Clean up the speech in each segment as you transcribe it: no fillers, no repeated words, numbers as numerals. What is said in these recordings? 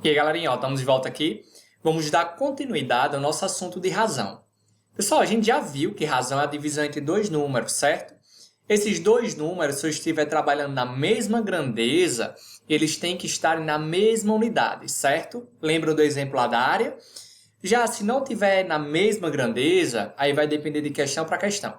E aí, galerinha, estamos de volta aqui. Vamos dar continuidade ao nosso assunto de razão. Pessoal, a gente já viu que razão é a divisão entre dois números, certo? Esses dois números, se eu estiver trabalhando na mesma grandeza, eles têm que estar na mesma unidade, certo? Lembra do exemplo lá da área? Já se não tiver na mesma grandeza, aí vai depender de questão para questão.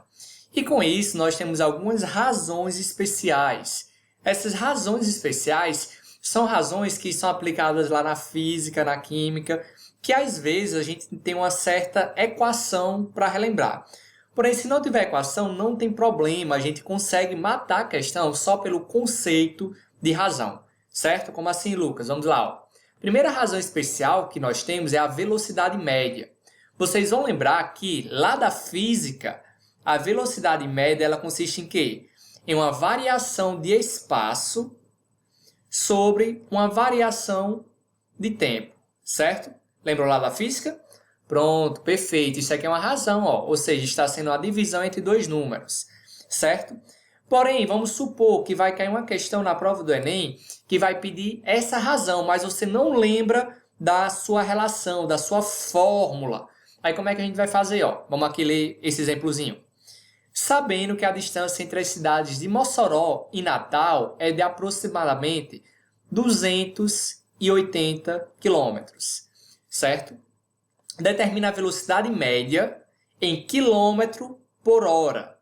E com isso, nós temos algumas razões especiais. Essas razões especiais são razões que são aplicadas lá na física, na química, que às vezes a gente tem uma certa equação para relembrar. Porém, se não tiver equação, não tem problema, a gente consegue matar a questão só pelo conceito de razão, certo? Como assim, Lucas? Vamos lá. Ó. Primeira razão especial que nós temos é a velocidade média. Vocês vão lembrar que lá da física, a velocidade média ela consiste em quê? Em uma variação de espaço sobre uma variação de tempo, certo? Lembram lá da física? Pronto, perfeito. Isso aqui é uma razão, ó. Ou seja, está sendo uma divisão entre dois números, certo? Porém, vamos supor que vai cair uma questão na prova do Enem que vai pedir essa razão, mas você não lembra da sua relação, da sua fórmula. Aí como é que a gente vai fazer? Ó? Vamos aqui ler esse exemplozinho. Sabendo que a distância entre as cidades de Mossoró e Natal é de aproximadamente 280 quilômetros, certo? Determina a velocidade média em quilômetro por hora.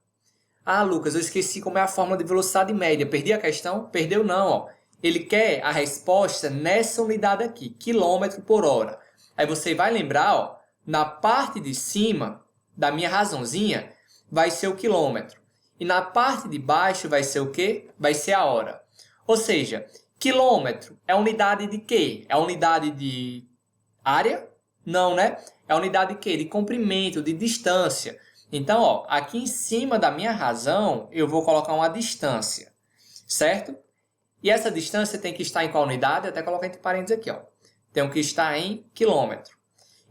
Ah, Lucas, eu esqueci como é a fórmula de velocidade média. Perdi a questão? Perdeu não, ó. Ele quer a resposta nessa unidade aqui, quilômetro por hora. Aí você vai lembrar, ó, na parte de cima da minha razãozinha, vai ser o quilômetro. E na parte de baixo vai ser o quê? Vai ser a hora. Ou seja, quilômetro é unidade de quê? É unidade de área? Não, né? É unidade de quê? De comprimento, de distância. Então, ó, aqui em cima da minha razão, eu vou colocar uma distância, certo? E essa distância tem que estar em qual unidade? Até colocar entre parênteses aqui, ó. Tem que estar em quilômetro.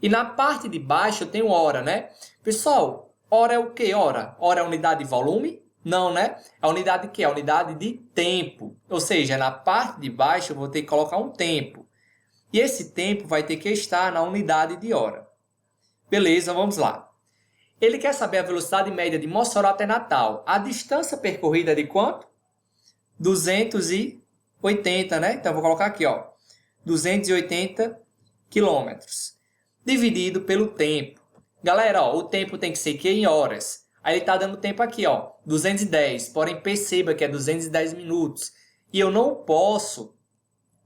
E na parte de baixo eu tenho hora, né? Pessoal, hora é o quê? Hora? Hora é unidade de volume? Não, né? É a unidade de quê? É a unidade de tempo. Ou seja, na parte de baixo eu vou ter que colocar um tempo. E esse tempo vai ter que estar na unidade de hora. Beleza, vamos lá. Ele quer saber a velocidade média de Mossoró até Natal. A distância percorrida é de quanto? 280, né? Então, eu vou colocar aqui, ó. 280 quilômetros. Dividido pelo tempo. Galera, ó, o tempo tem que ser aqui em horas. Aí ele está dando tempo aqui, ó. 210. Porém, perceba que é 210 minutos. E eu não posso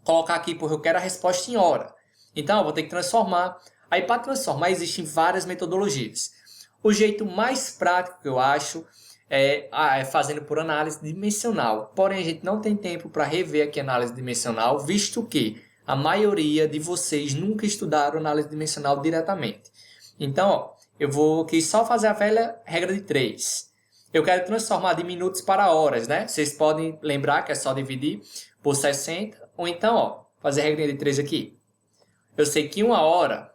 colocar aqui porque eu quero a resposta em hora. Então, eu vou ter que transformar. Aí, para transformar, existem várias metodologias. O jeito mais prático que eu acho é fazendo por análise dimensional. Porém, a gente não tem tempo para rever aqui a análise dimensional, visto que a maioria de vocês nunca estudaram análise dimensional diretamente. Então, ó, eu vou aqui só fazer a velha regra de 3. Eu quero transformar de minutos para horas, né? Vocês podem lembrar que é só dividir por 60, ou então, ó, fazer a regra de 3 aqui. Eu sei que uma hora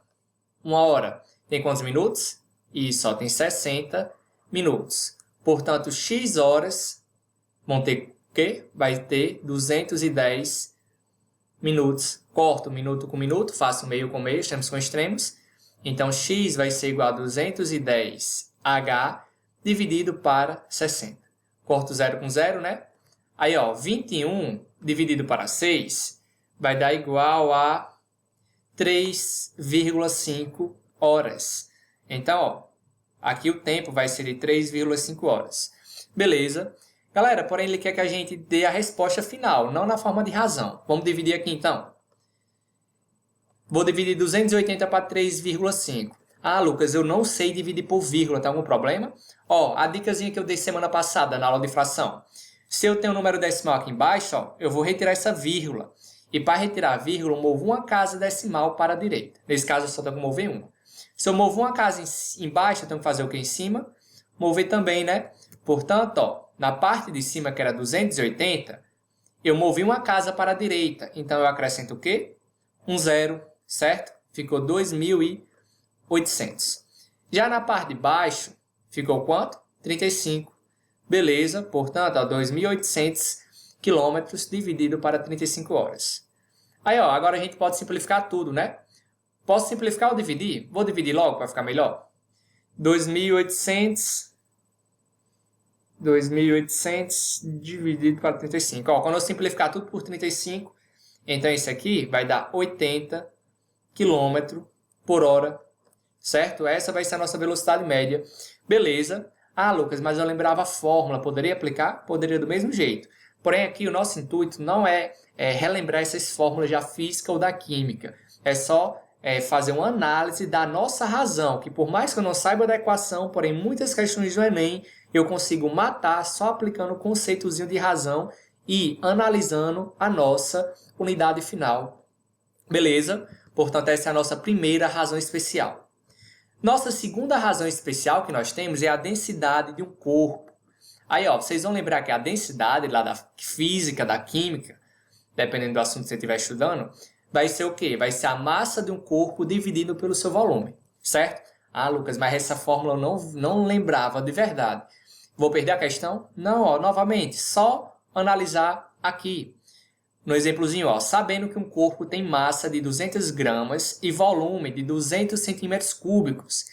tem quantos minutos? E só tem 60 minutos. Portanto, x horas vão ter o quê? Vai ter 210 minutos. Corto minuto com minuto, faço meio com meio, extremos com extremos. Então, x vai ser igual a 210h dividido para 60. Corto 0 com 0, né? Aí, ó, 21 dividido para 6 vai dar igual a 3,5 horas. Então, ó, aqui o tempo vai ser de 3,5 horas. Beleza. Galera, porém ele quer que a gente dê a resposta final, não na forma de razão. Vamos dividir aqui então. Vou dividir 280 para 3,5. Ah, Lucas, eu não sei dividir por vírgula, tem algum problema? Ó, a dicasinha que eu dei semana passada na aula de fração. Se eu tenho um número decimal aqui embaixo, ó, eu vou retirar essa vírgula. E para retirar a vírgula, eu movo uma casa decimal para a direita. Nesse caso, eu só tenho que mover uma. Se eu movo uma casa embaixo, eu tenho que fazer o que em cima? Mover também, né? Portanto, ó, na parte de cima, que era 280, eu movi uma casa para a direita. Então, eu acrescento o quê? Um zero, certo? Ficou 2.800. Já na parte de baixo, ficou quanto? 35. Beleza, portanto, 2.800 quilômetros dividido para 35 horas. Aí, ó, agora a gente pode simplificar tudo, né? Posso simplificar ou dividir? Vou dividir logo para ficar melhor. 2.800 dividido para 35. Ó, quando eu simplificar tudo por 35, então isso aqui vai dar 80 km por hora, certo? Essa vai ser a nossa velocidade média. Beleza. Ah, Lucas, mas eu lembrava a fórmula. Poderia aplicar? Poderia do mesmo jeito. Porém, aqui o nosso intuito não é relembrar essas fórmulas da física ou da química. É só fazer uma análise da nossa razão, que por mais que eu não saiba da equação, porém muitas questões do Enem, eu consigo matar só aplicando o conceitozinho de razão e analisando a nossa unidade final. Beleza? Portanto, essa é a nossa primeira razão especial. Nossa segunda razão especial que nós temos é a densidade de um corpo. Aí, ó, vocês vão lembrar que a densidade lá da física, da química, dependendo do assunto que você estiver estudando, vai ser o quê? Vai ser a massa de um corpo dividido pelo seu volume, certo? Ah, Lucas, mas essa fórmula eu não lembrava de verdade. Vou perder a questão? Não, ó, novamente, só analisar aqui. No exemplozinho, ó, sabendo que um corpo tem massa de 200 gramas e volume de 200 centímetros cúbicos,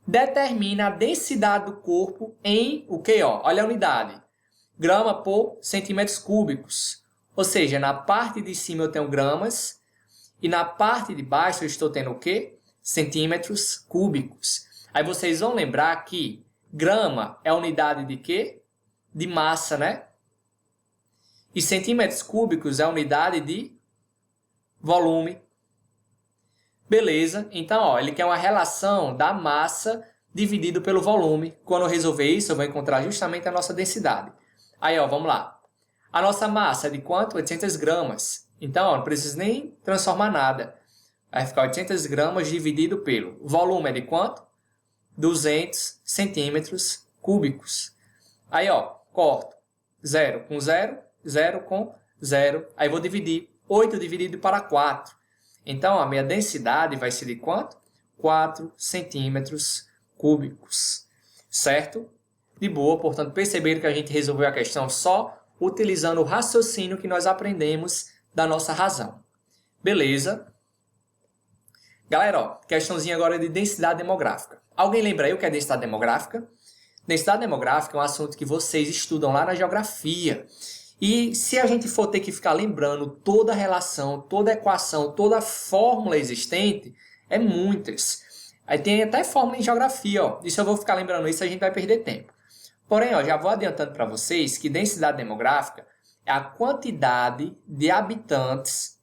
determina a densidade do corpo em o quê? Ó? Olha a unidade. Grama por centímetros cúbicos. Ou seja, na parte de cima eu tenho gramas e na parte de baixo eu estou tendo o quê? Centímetros cúbicos. Aí vocês vão lembrar que grama é a unidade de quê? De massa, né? E centímetros cúbicos é a unidade de volume. Beleza? Então, ó, ele quer uma relação da massa dividido pelo volume. Quando eu resolver isso, eu vou encontrar justamente a nossa densidade. Aí, ó, vamos lá. A nossa massa é de quanto? 800 gramas. Então, ó, não preciso nem transformar nada. Vai ficar 800 gramas dividido pelo. O volume é de quanto? 200 centímetros cúbicos. Aí, ó, corto. 0 com 0, 0 com 0. Aí vou dividir. 8 dividido para 4. Então, a minha densidade vai ser de quanto? 4 centímetros cúbicos. Certo? De boa, portanto, perceberam que a gente resolveu a questão só utilizando o raciocínio que nós aprendemos da nossa razão. Beleza? Galera, ó, questãozinha agora de densidade demográfica. Alguém lembra aí o que é densidade demográfica? Densidade demográfica é um assunto que vocês estudam lá na geografia. E se a gente for ter que ficar lembrando toda a relação, toda a equação, toda a fórmula existente, é muitas. Aí tem até fórmula em geografia, ó. E se eu vou ficar lembrando isso, a gente vai perder tempo. Porém, ó, já vou adiantando para vocês que densidade demográfica é a quantidade de habitantes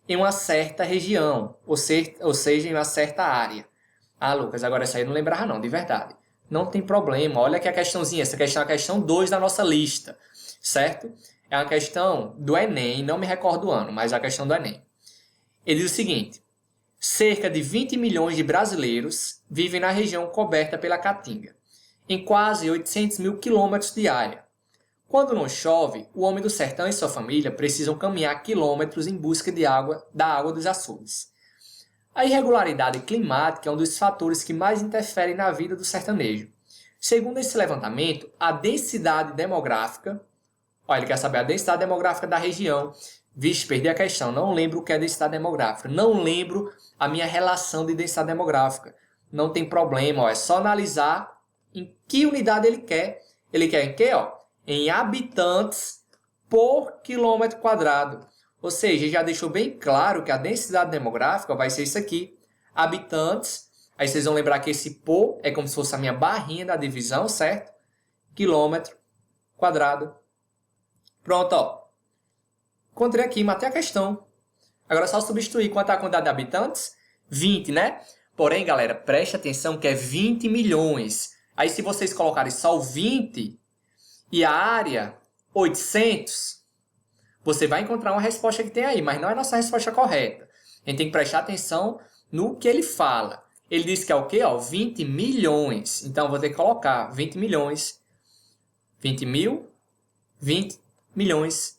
em uma certa região, ou seja, em uma certa área. Ah, Lucas, agora essa aí eu não lembrava não, de verdade. Não tem problema, olha aqui a questãozinha, essa questão é a questão 2 da nossa lista, certo? É uma questão do Enem, não me recordo o ano, mas é a questão do Enem. Ele diz o seguinte: cerca de 20 milhões de brasileiros vivem na região coberta pela Caatinga, em quase 800 mil quilômetros de área. Quando não chove, o homem do sertão e sua família precisam caminhar quilômetros em busca da água dos açudes. A irregularidade climática é um dos fatores que mais interferem na vida do sertanejo. Segundo esse levantamento, a densidade demográfica... Olha, ele quer saber a densidade demográfica da região. Vixe, perdi a questão. Não lembro o que é densidade demográfica. Não lembro a minha relação de densidade demográfica. Não tem problema, ó. É só analisar em que unidade ele quer. Ele quer em quê? Ó? Em habitantes por quilômetro quadrado. Ou seja, já deixou bem claro que a densidade demográfica vai ser isso aqui. Habitantes. Aí vocês vão lembrar que esse por é como se fosse a minha barrinha da divisão, certo? Quilômetro quadrado. Pronto, ó. Encontrei aqui, matei a questão. Agora é só substituir. Quanto é a quantidade de habitantes? 20, né? Porém, galera, preste atenção que é 20 milhões. Aí se vocês colocarem só o 20 e a área 800, você vai encontrar uma resposta que tem aí, mas não é a nossa resposta correta. A gente tem que prestar atenção no que ele fala. Ele diz que é o quê? Ó, 20 milhões. Então, eu vou ter que colocar 20 milhões. 20 mil, 20 milhões.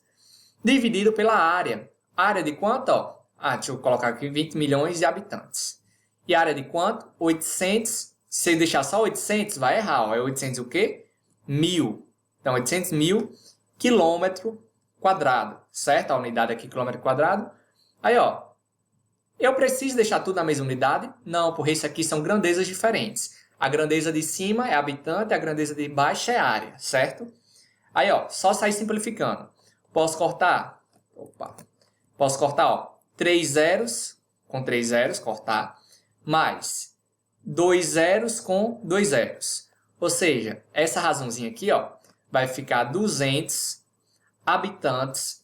Dividido pela área. Área de quanto? Ó? Deixa eu colocar aqui 20 milhões de habitantes. E área de quanto? 800. Se eu deixar só 800, vai errar. Ó. É 800 o quê? Mil. Então, 800 mil quilômetro quadrado. Certo? A unidade aqui, quilômetro quadrado. Aí, ó. Eu preciso deixar tudo na mesma unidade? Não, porque isso aqui são grandezas diferentes. A grandeza de cima é habitante, a grandeza de baixo é área, certo? Aí, ó, só sair simplificando. Posso cortar? Opa. Posso cortar, ó, 3 zeros com 3 zeros, cortar, mais 2 zeros com 2 zeros. Ou seja, essa razãozinha aqui, ó, vai ficar 200 habitantes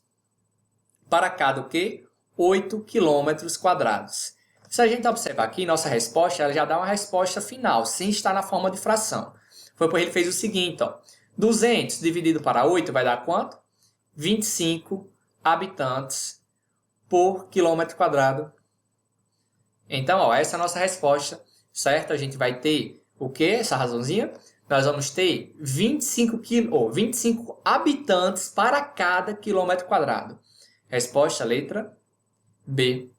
para cada o quê? 8 quilômetros quadrados. Se a gente observar aqui, nossa resposta ela já dá uma resposta final, sem estar na forma de fração. Foi porque ele fez o seguinte, ó, 200 dividido para 8 vai dar quanto? 25 habitantes por quilômetro quadrado. Então, ó, essa é a nossa resposta, certo? A gente vai ter o quê? Essa razãozinha? Nós vamos ter 25 habitantes para cada quilômetro quadrado. Resposta, letra B.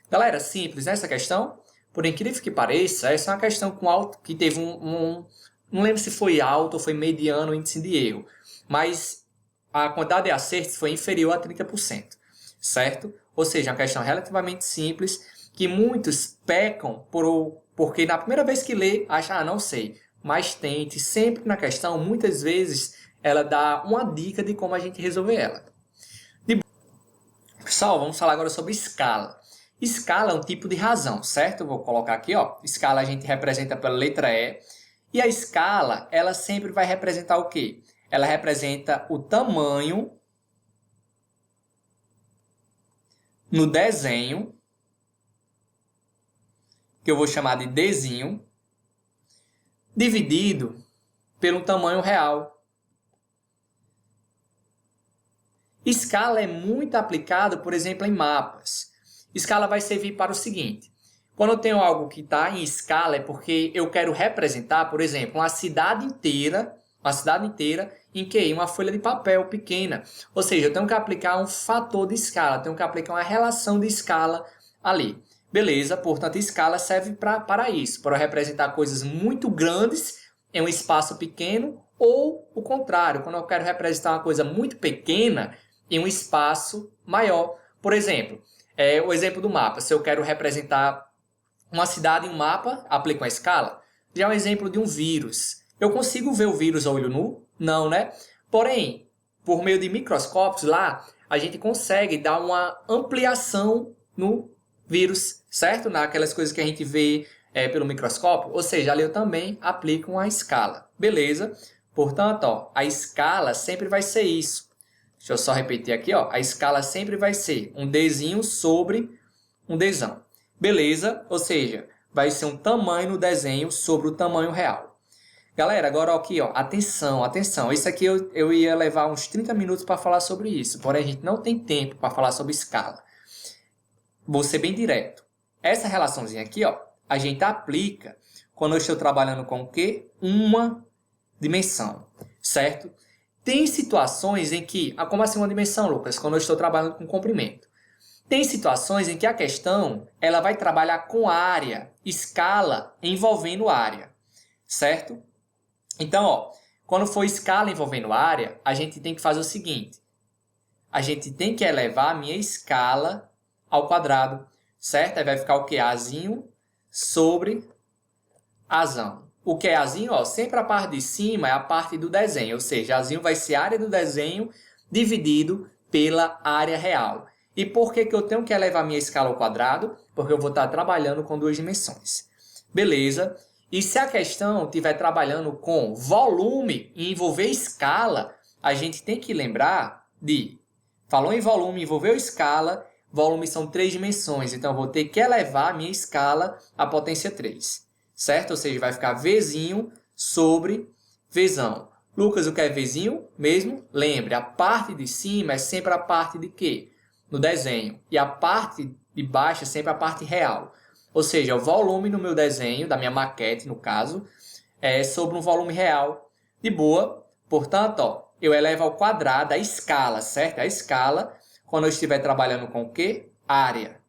Galera, simples, né, essa questão? Por incrível que pareça, essa é uma questão com alto, que teve não lembro se foi alto ou foi mediano o índice de erro, mas a quantidade de acertos foi inferior a 30%, certo? Ou seja, uma questão relativamente simples, que muitos pecam porque na primeira vez que lê, acha, não sei. Mas tente, sempre na questão, muitas vezes, ela dá uma dica de como a gente resolver ela. Pessoal, vamos falar agora sobre escala. Escala é um tipo de razão, certo? Eu vou colocar aqui, ó. Escala a gente representa pela letra E. E a escala, ela sempre vai representar o quê? Ela representa o tamanho no desenho, que eu vou chamar de Dzinho, dividido pelo tamanho real. Escala é muito aplicado, por exemplo, em mapas. Escala vai servir para o seguinte. Quando eu tenho algo que está em escala, é porque eu quero representar, por exemplo, uma cidade inteira em que? Em uma folha de papel pequena. Ou seja, eu tenho que aplicar um fator de escala, tenho que aplicar uma relação de escala ali. Beleza, portanto, escala serve para isso, para representar coisas muito grandes em um espaço pequeno, ou o contrário, quando eu quero representar uma coisa muito pequena em um espaço maior. Por exemplo, o exemplo do mapa, se eu quero representar uma cidade em um mapa, aplico uma escala. Já é um exemplo de um vírus. Eu consigo ver o vírus a olho nu? Não, né? Porém, por meio de microscópios lá, a gente consegue dar uma ampliação no vírus, certo? Naquelas coisas que a gente vê pelo microscópio. Ou seja, ali eu também aplico uma escala. Beleza? Portanto, ó, a escala sempre vai ser isso. Deixa eu só repetir aqui, ó. A escala sempre vai ser um Dzinho sobre um Dzão. Beleza? Ou seja, vai ser um tamanho no desenho sobre o tamanho real. Galera, agora aqui, ó, atenção, atenção. Isso aqui eu ia levar uns 30 minutos para falar sobre isso. Porém, a gente não tem tempo para falar sobre escala. Vou ser bem direto. Essa relaçãozinha aqui, ó, a gente aplica quando eu estou trabalhando com o quê? Uma dimensão, certo? Tem situações em que... como assim uma dimensão, Lucas? Quando eu estou trabalhando com comprimento. Tem situações em que a questão ela vai trabalhar com área, escala envolvendo área, certo? Então, ó, quando for escala envolvendo área, a gente tem que fazer o seguinte. A gente tem que elevar a minha escala ao quadrado, certo? Aí vai ficar o que? Azinho sobre Azão. O que é Azinho? Ó, sempre a parte de cima é a parte do desenho, ou seja, Azinho vai ser a área do desenho dividido pela área real. E por que eu tenho que elevar minha escala ao quadrado? Porque eu vou estar trabalhando com duas dimensões. Beleza? E se a questão estiver trabalhando com volume e envolver escala, a gente tem que lembrar de... Falou em volume, envolveu escala, volume são 3 dimensões, então eu vou ter que elevar a minha escala à potência 3. Certo? Ou seja, vai ficar Vzinho sobre Vzão. Lucas, o que é Vzinho mesmo? Lembre, a parte de cima é sempre a parte de quê? No desenho. E a parte de baixo é sempre a parte real. Ou seja, o volume no meu desenho, da minha maquete no caso, é sobre um volume real. De boa. Portanto, ó, eu elevo ao quadrado a escala, certo? A escala, quando eu estiver trabalhando com o quê? Área.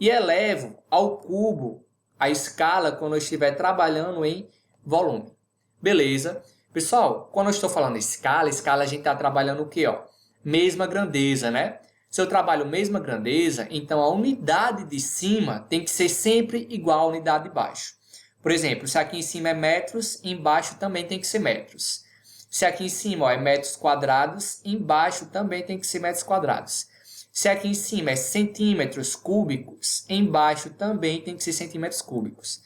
E elevo ao cubo a escala quando eu estiver trabalhando em volume. Beleza? Pessoal, quando eu estou falando escala a gente está trabalhando o quê? Ó? Mesma grandeza, né? Se eu trabalho mesma grandeza, então a unidade de cima tem que ser sempre igual à unidade de baixo. Por exemplo, se aqui em cima é metros, embaixo também tem que ser metros. Se aqui em cima é metros quadrados, embaixo também tem que ser metros quadrados. Se aqui em cima é centímetros cúbicos, embaixo também tem que ser centímetros cúbicos.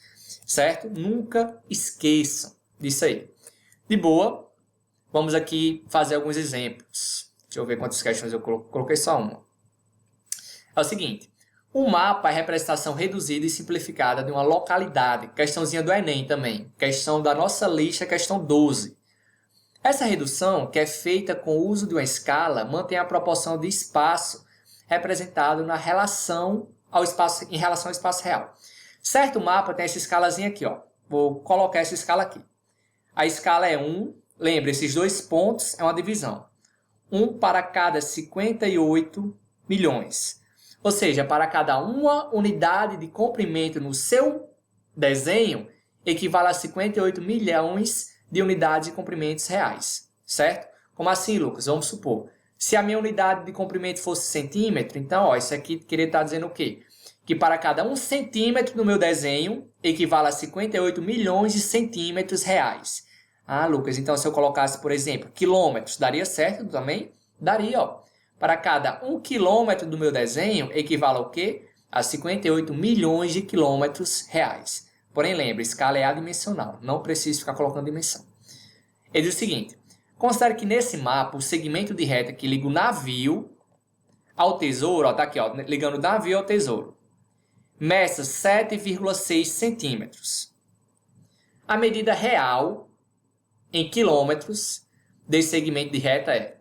Certo? Nunca esqueçam disso aí. De boa, vamos aqui fazer alguns exemplos. Deixa eu ver quantas questões eu coloquei, só uma. É o seguinte. Um mapa é a representação reduzida e simplificada de uma localidade. Questãozinha do Enem também. Questão da nossa lista, questão 12. Essa redução, que é feita com o uso de uma escala, mantém a proporção de espaço representado na relação ao espaço, em relação ao espaço real. Certo mapa tem essa escalazinha aqui, ó. Vou colocar essa escala aqui. A escala é 1. Lembra, esses dois pontos é uma divisão. 1 para cada 58 milhões. Ou seja, para cada uma unidade de comprimento no seu desenho, equivale a 58 milhões de unidades de comprimentos reais. Certo? Como assim, Lucas? Vamos supor. Se a minha unidade de comprimento fosse centímetro, então, ó, isso aqui queria estar dizendo o quê? Que para cada 1 centímetro do meu desenho, equivale a 58 milhões de centímetros reais. Ah, Lucas, então se eu colocasse, por exemplo, quilômetros, daria certo também? Daria, ó. Para cada 1 quilômetro do meu desenho, equivale ao quê? A 58 milhões de quilômetros reais. Porém, lembre, escala é adimensional, não preciso ficar colocando dimensão. Ele diz o seguinte, considere que nesse mapa, o segmento de reta que liga o navio ao tesouro, ó, tá aqui, ó, ligando o navio ao tesouro, meça 7,6 centímetros. A medida real em quilômetros desse segmento de reta é...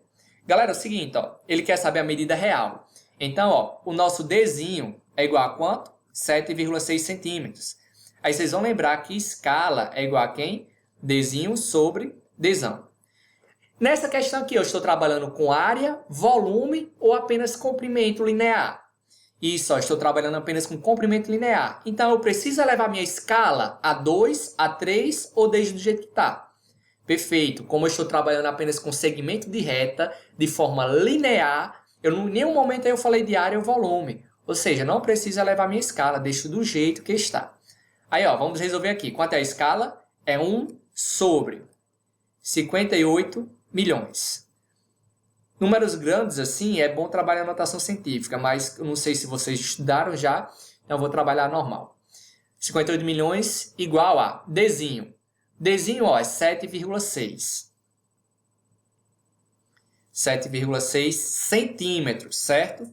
Galera, é o seguinte, ó, ele quer saber a medida real. Então, ó, o nosso Dzinho é igual a quanto? 7,6 centímetros. Aí vocês vão lembrar que escala é igual a quem? Dzinho sobre Dzão. Nessa questão aqui, eu estou trabalhando com área, volume ou apenas comprimento linear? Isso, ó, estou trabalhando apenas com comprimento linear. Então, eu preciso elevar minha escala a 2, a 3 ou desde do jeito que está? Perfeito. Como eu estou trabalhando apenas com segmento de reta, de forma linear, em nenhum momento eu falei de área ou volume. Ou seja, não preciso elevar minha escala, deixo do jeito que está. Aí, ó, vamos resolver aqui. Quanto é a escala? É 1 sobre 58 milhões. Números grandes assim, é bom trabalhar notação científica, mas eu não sei se vocês estudaram já, então eu vou trabalhar normal. 58 milhões igual a Dzinho. Dzinho, ó, é 7,6. 7,6 centímetros, certo?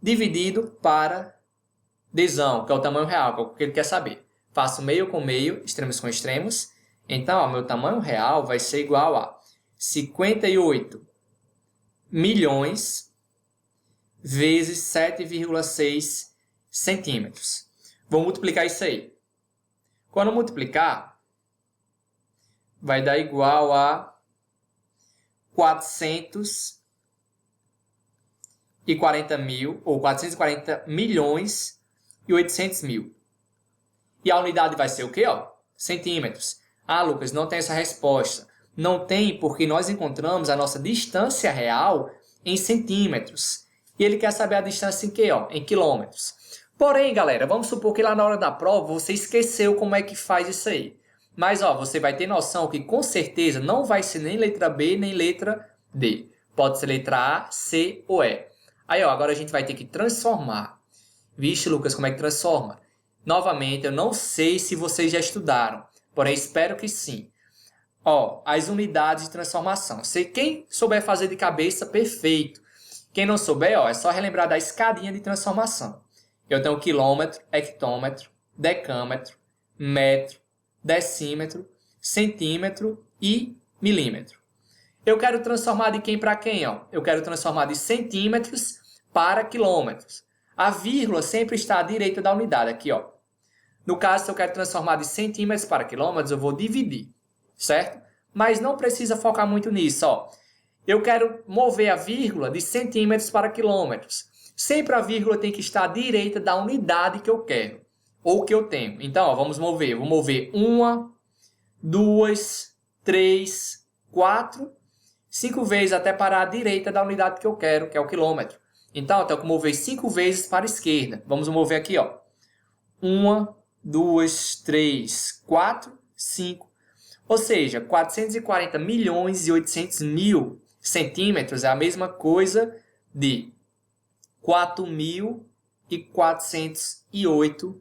Dividido para Dzão, que é o tamanho real, que é o que ele quer saber. Faço meio com meio, extremos com extremos. Então, ó, meu tamanho real vai ser igual a 58 milhões vezes 7,6 centímetros. Vou multiplicar isso aí. Quando eu multiplicar, vai dar igual a 440 mil, ou 440 milhões e 800 mil. E a unidade vai ser o quê? Ó? Centímetros. Ah, Lucas, não tem essa resposta. Não tem porque nós encontramos a nossa distância real em centímetros. E ele quer saber a distância em quê? Ó? Em quilômetros. Porém, galera, vamos supor que lá na hora da prova você esqueceu como é que faz isso aí. Mas ó, você vai ter noção que com certeza não vai ser nem letra B nem letra D. Pode ser letra A, C ou E. Aí ó, agora a gente vai ter que transformar. Vixe, Lucas, como é que transforma? Novamente, eu não sei se vocês já estudaram, porém espero que sim. Ó, as unidades de transformação. Quem souber fazer de cabeça, perfeito. Quem não souber, ó, é só relembrar da escadinha de transformação. Eu tenho quilômetro, hectômetro, decâmetro, metro, decímetro, centímetro e milímetro. Eu quero transformar de quem para quem? Ó? Eu quero transformar de centímetros para quilômetros. A vírgula sempre está à direita da unidade, aqui, ó. No caso, se eu quero transformar de centímetros para quilômetros, eu vou dividir, certo? Mas não precisa focar muito nisso, ó. Eu quero mover a vírgula de centímetros para quilômetros. Sempre a vírgula tem que estar à direita da unidade que eu quero, ou que eu tenho. Então, ó, vamos mover. Eu vou mover 1, 2, 3, 4, 5 vezes até parar à direita da unidade que eu quero, que é o quilômetro. Então, eu tenho que mover 5 vezes para a esquerda. Vamos mover aqui, ó. 1, 2, 3, 4, 5. Ou seja, 440 milhões e 800 mil centímetros é a mesma coisa de 4.408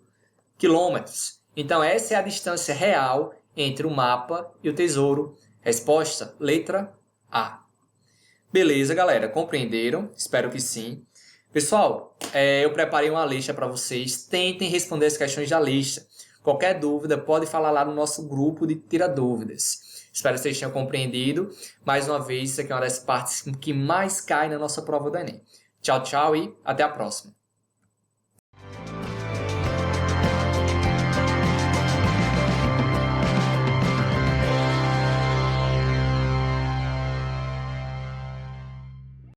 quilômetros. Então, essa é a distância real entre o mapa e o tesouro. Resposta, letra A. Beleza, galera? Compreenderam? Espero que sim. Pessoal, eu preparei uma lista para vocês. Tentem responder as questões da lista. Qualquer dúvida, pode falar lá no nosso grupo de Tira Dúvidas. Espero que vocês tenham compreendido. Mais uma vez, isso aqui é uma das partes que mais cai na nossa prova do Enem. Tchau, tchau e até a próxima.